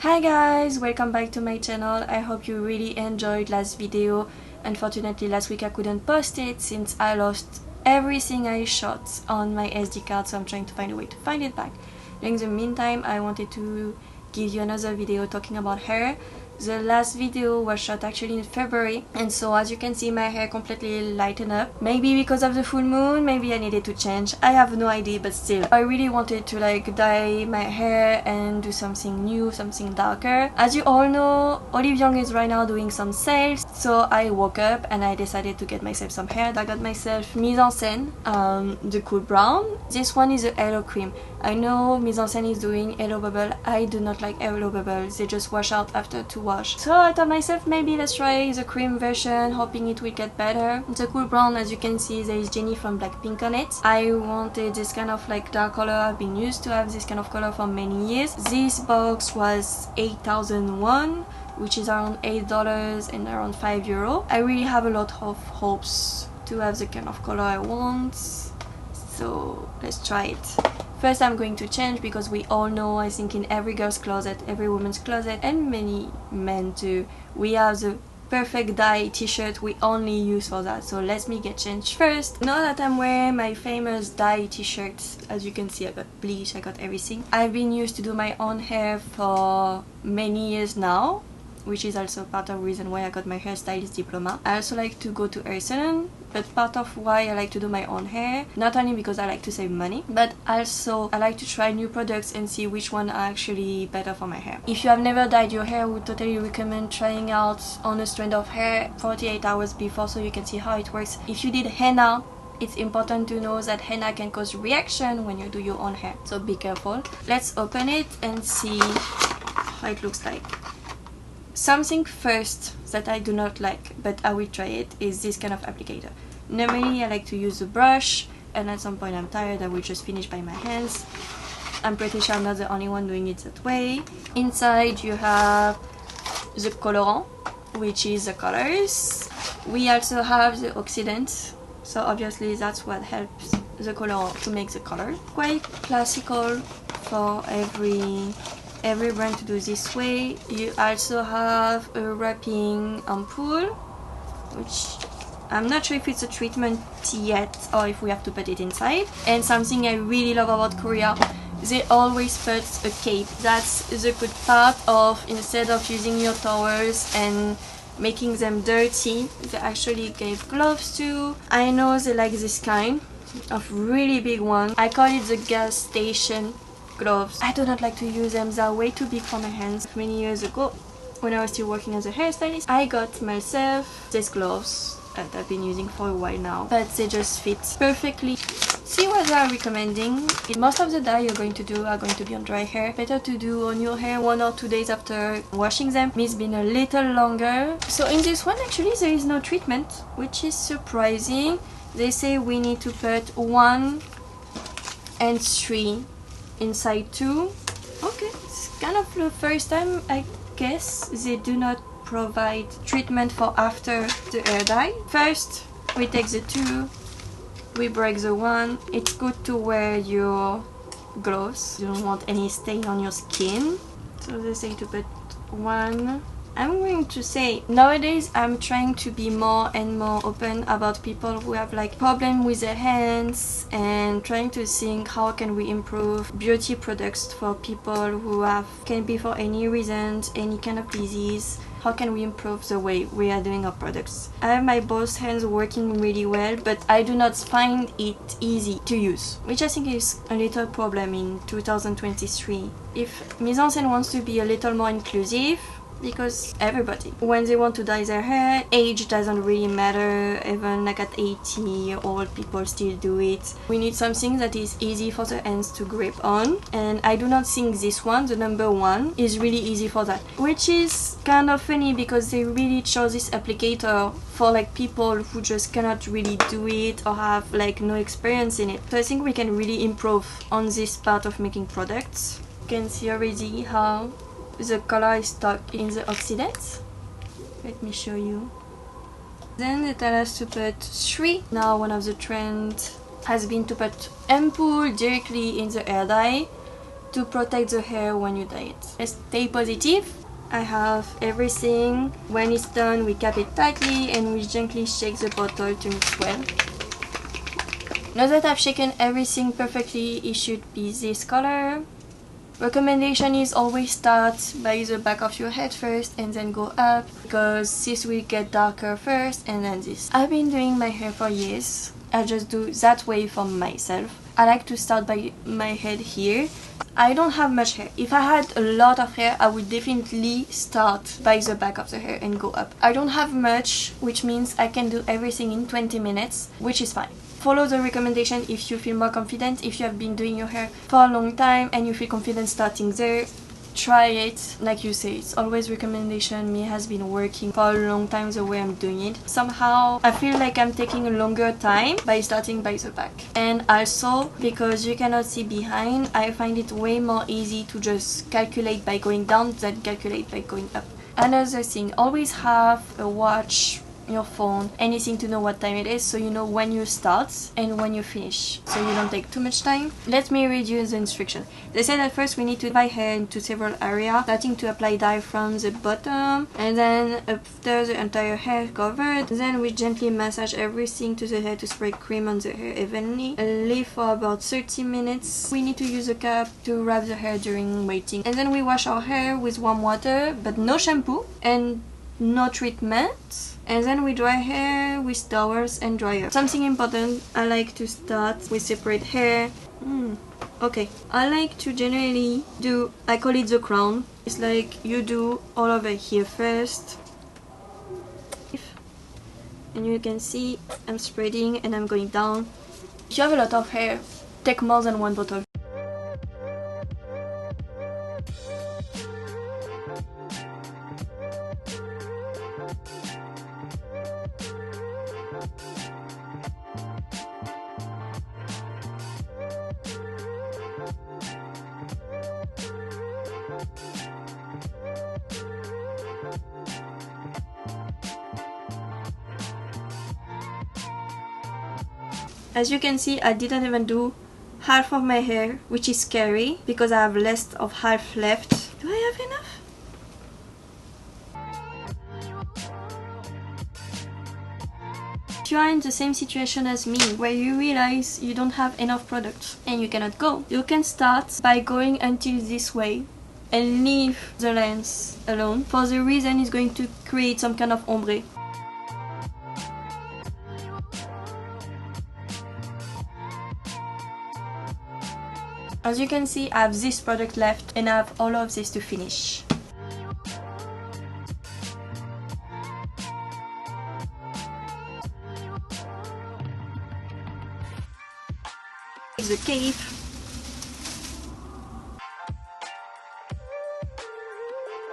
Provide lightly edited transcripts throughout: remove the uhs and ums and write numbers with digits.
Hi guys, welcome back to my channel. I hope you really enjoyed last video. Unfortunately last week I couldn't post it since I lost everything I shot on my SD card, so I'm trying to find a way to find it back. In the meantime, I wanted to give you another video talking about hair. The last video was shot actually in February, and so as you can see my hair completely lightened up. Maybe because of the full moon, maybe I needed to change. I have no idea, but still. I really wanted to dye my hair and do something new, something darker. As you all know, Olive Young is right now doing some sales, so I woke up and I decided to get myself some hair. I got myself Mi장센, the cool brown. This one is a Hello Cream. I know Mi장cen'e is doing Hello Bubble. I do not like Hello Bubbles. They just wash out after 2 wash. So I thought myself maybe let's try the cream version, hoping it will get better. The cool brown, as you can see, there is Jennie from Blackpink on it. I wanted this kind of dark color. I've been used to have this kind of color for many years. This box was 8,001, which is around $8 and around €5. I really have a lot of hopes to have the kind of color I want. So let's try it. First I'm going to change because we all know, I think in every girl's closet, every woman's closet, and many men too, we have the perfect dye t-shirt we only use for that. So let me get changed first. Now that I'm wearing my famous dye t-shirts, as you can see I got bleach, I got everything. I've been used to do my own hair for many years now, which is also part of the reason why I got my hairstylist diploma. I also like to go to hair salon, but part of why I like to do my own hair, not only because I like to save money, but also I like to try new products and see which one are actually better for my hair. If you have never dyed your hair, I would totally recommend trying out on a strand of hair 48 hours before so you can see how it works. If you did henna, it's important to know that henna can cause reaction when you do your own hair, so be careful. Let's open it and see how it looks like. Something first that I do not like, but I will try it, is this kind of applicator. Normally I like to use a brush, and at some point I'm tired, I will just finish by my hands. I'm pretty sure I'm not the only one doing it that way. Inside you have the colorant, which is the colors. We also have the oxidant, so obviously that's what helps the colorant to make the color. Quite classical for every brand to do this way. You also have a wrapping ampoule, which I'm not sure if it's a treatment yet or if we have to put it inside. And something I really love about Korea, they always put a cape. That's the good part of, instead of using your towels and making them dirty, they actually gave gloves too. I know they like this kind of really big one. I call it the gas station gloves. I do not like to use them, they are way too big for my hands. Many years ago, when I was still working as a hairstylist, I got myself these gloves that I've been using for a while now, but they just fit perfectly. See what they are recommending. Most of the dye you're going to do are going to be on dry hair. Better to do on your hair 1 or 2 days after washing them. It's been a little longer. So in this one actually there is no treatment, which is surprising. They say we need to put 1 and 3 inside 2. Okay, it's kind of the first time I guess they do not provide treatment for after the hair dye. First we take the 2, we break the 1. It's good to wear your gloves, you don't want any stain on your skin, so they say to put 1. I'm going to say nowadays I'm trying to be more and more open about people who have problem with their hands, and trying to think how can we improve beauty products for people who can be for any reasons, any kind of disease. How can we improve the way we are doing our products? I have my both hands working really well, but I do not find it easy to use, which I think is a little problem in 2023. If Mi장cen'e wants to be a little more inclusive, because everybody, when they want to dye their hair, age doesn't really matter. Even at 80, old people still do it. We need something that is easy for the hands to grip on, and I do not think this one, the number 1, is really easy for that, which is kind of funny because they really chose this applicator for people who just cannot really do it or have no experience in it. So I think we can really improve on this part of making products. You can see already how the color is stuck in the oxidant. Let me show you. Then they tell us to put 3. Now one of the trends has been to put ampoule directly in the hair dye to protect the hair when you dye it. Let's stay positive. I have everything. When it's done, we cap it tightly and we gently shake the bottle to mix well. Now that I've shaken everything perfectly, it should be this color. Recommendation is always start by the back of your head first and then go up, because this will get darker first and then this. I've been doing my hair for years. I just do that way for myself. I like to start by my head here. I don't have much hair. If I had a lot of hair, I would definitely start by the back of the hair and go up. I don't have much, which means I can do everything in 20 minutes, which is fine. Follow the recommendation if you feel more confident. If you have been doing your hair for a long time and you feel confident starting there, try it. Like you say, it's always recommendation. Me has been working for a long time the way I'm doing it. Somehow I feel like I'm taking a longer time by starting by the back. And also, because you cannot see behind, I find it way more easy to just calculate by going down than calculate by going up. Another thing, always have a watch, your phone, anything to know what time it is, so you know when you start and when you finish, so you don't take too much time. Let me read you the instruction. They said at first we need to divide hair into several areas, starting to apply dye from the bottom, and then after the entire hair covered, then we gently massage everything to the hair to spread cream on the hair evenly and leave for about 30 minutes. We need to use a cap to wrap the hair during waiting, and then we wash our hair with warm water, but no shampoo and no treatment. And then we dry hair with towels and dryer. Something important, I like to start with separate hair. Okay, I like to generally do, I call it the crown. It's like you do all over here first. And you can see I'm spreading and I'm going down. If you have a lot of hair, take more than one bottle. As you can see, I didn't even do half of my hair, which is scary because I have less of half left. Do I have enough? If you are in the same situation as me, where you realize you don't have enough product and you cannot go, you can start by going until this way and leave the lens alone, for the reason it's going to create some kind of ombre. As you can see, I have this product left and I have all of this to finish. The cape.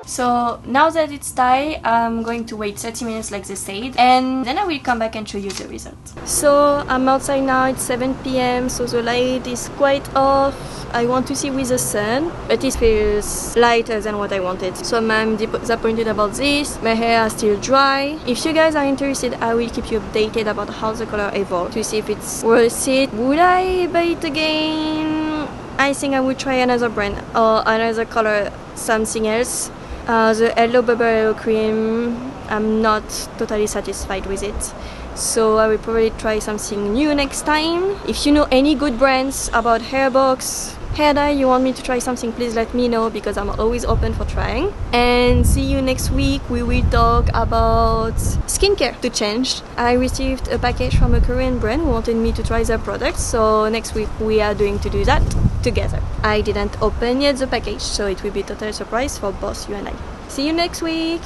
So now that it's dyed, I'm going to wait 30 minutes like they said, and then I will come back and show you the result. So I'm outside now, it's 7 PM, so the light is quite off. I want to see with the sun, but it feels lighter than what I wanted. So I'm disappointed about this. My hair is still dry. If you guys are interested, I will keep you updated about how the color evolves to see if it's worth it. Would I buy it again? I think I would try another brand or another color, something else. The Hello Bubble Cream, I'm not totally satisfied with it. So I will probably try something new next time. If you know any good brands about hair box, hair dye, you want me to try something, please let me know because I'm always open for trying. And see you next week. We will talk about skincare to change. I received a package from a Korean brand who wanted me to try their products, so next week we are going to do that together. I didn't open yet the package, so it will be a total surprise for both you and I. See you next week!